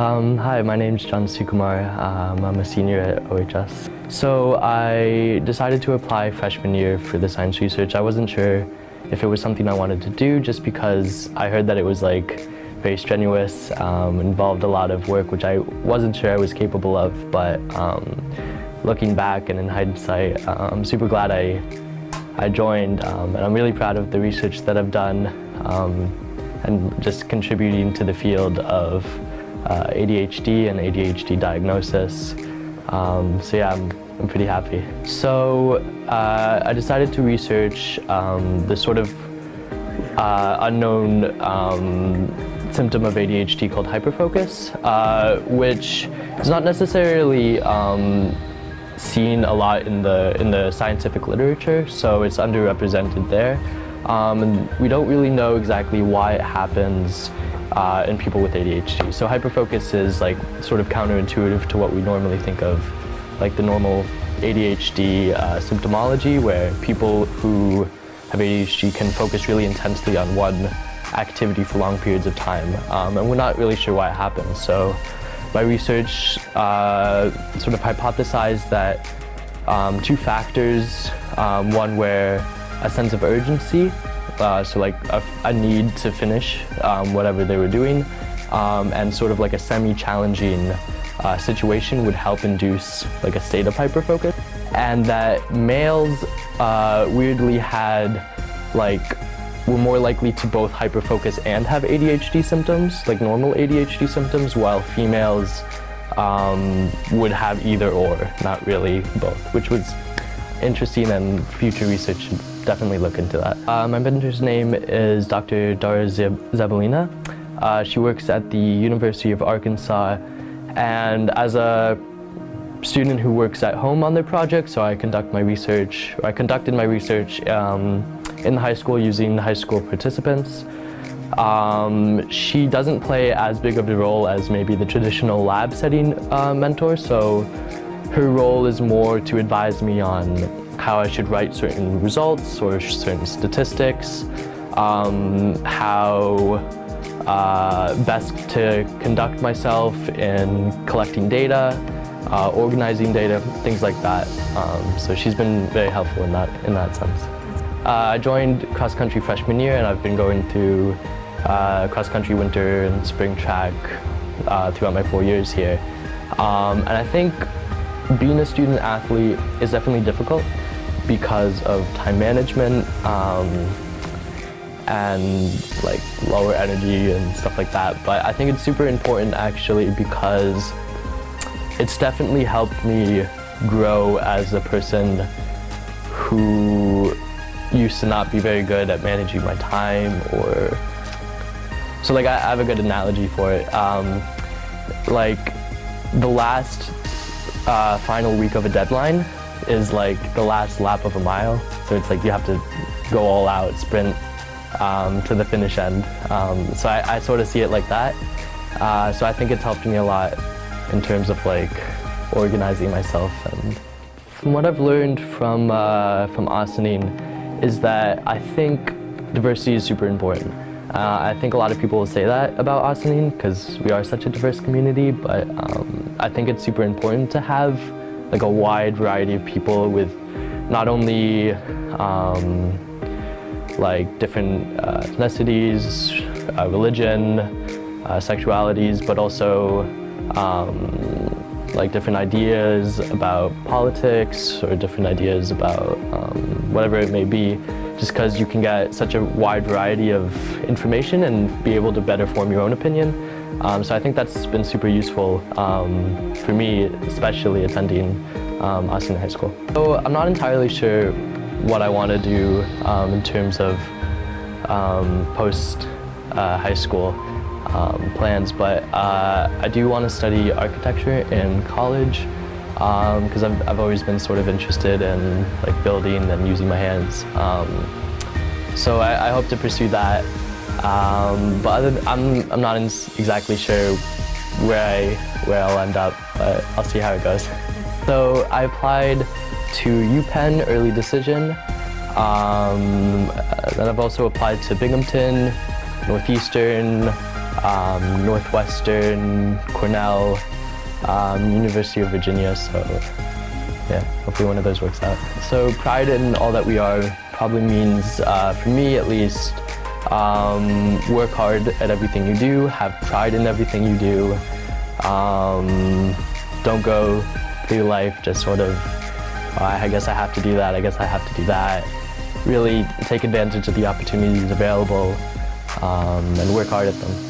Hi, my name's Sukumar. I'm a senior at OHS. So I decided to apply freshman year for the science research. I wasn't sure if it was something I wanted to do just because I heard that it was very strenuous, involved a lot of work which I wasn't sure I was capable of, but looking back and in hindsight, I'm super glad I joined, and I'm really proud of the research that I've done and just contributing to the field of ADHD and ADHD diagnosis. So yeah, I'm pretty happy. So I decided to research the sort of unknown symptom of ADHD called hyperfocus, which is not necessarily seen a lot in the scientific literature, so it's underrepresented there. And we don't really know exactly why it happens in people with ADHD. So hyperfocus is sort of counterintuitive to what we normally think of the normal ADHD symptomology, where people who have ADHD can focus really intensely on one activity for long periods of time, and we're not really sure why it happens. So my research sort of hypothesized that two factors, one where a sense of urgency, so a need to finish whatever they were doing, and sort of a semi-challenging situation would help induce a state of hyperfocus. And that males weirdly were more likely to both hyperfocus and have ADHD symptoms, normal ADHD symptoms, while females would have either or, not really both, which was interesting, and future research should definitely look into that. My mentor's name is Dr. Dara Zabalina. She works at the University of Arkansas, and as a student who works at home on their project, so I conducted my research in the high school using high school participants. She doesn't play as big of a role as maybe the traditional lab setting mentor, so her role is more to advise me on how I should write certain results or certain statistics, how best to conduct myself in collecting data, organizing data, things like that. So she's been very helpful in that sense. I joined cross-country freshman year, and I've been going through cross-country winter and spring track throughout my 4 years here. And I think being a student athlete is definitely difficult because of time management and lower energy and stuff like that. But I think it's super important actually, because it's definitely helped me grow as a person who used to not be very good at managing my time, or so I have a good analogy for it. The last final week of a deadline is the last lap of a mile, so it's you have to go all out, sprint to the finish end. So I sort of see it like that. So I think it's helped me a lot in terms of organizing myself. And from what I've learned from Ossining is that I think diversity is super important. I think a lot of people will say that about Ossining because we are such a diverse community, but I think it's super important to have a wide variety of people with not only different ethnicities, religion, sexualities, but also different ideas about politics or different ideas about whatever it may be, just because you can get such a wide variety of information and be able to better form your own opinion. So I think that's been super useful for me, especially attending Ossining High School. So I'm not entirely sure what I want to do in terms of post high school plans, but I do want to study architecture in college because I've always been sort of interested in building and using my hands. So I hope to pursue that. But I'm not exactly sure where I'll end up, but I'll see how it goes. So I applied to UPenn Early Decision. Then I've also applied to Binghamton, Northeastern, Northwestern, Cornell, University of Virginia, so yeah, hopefully one of those works out. So pride in all that we are probably means, for me at least, work hard at everything you do, have pride in everything you do. Don't go through life just sort of, oh, I guess I have to do that, I guess I have to do that. Really take advantage of the opportunities available and work hard at them.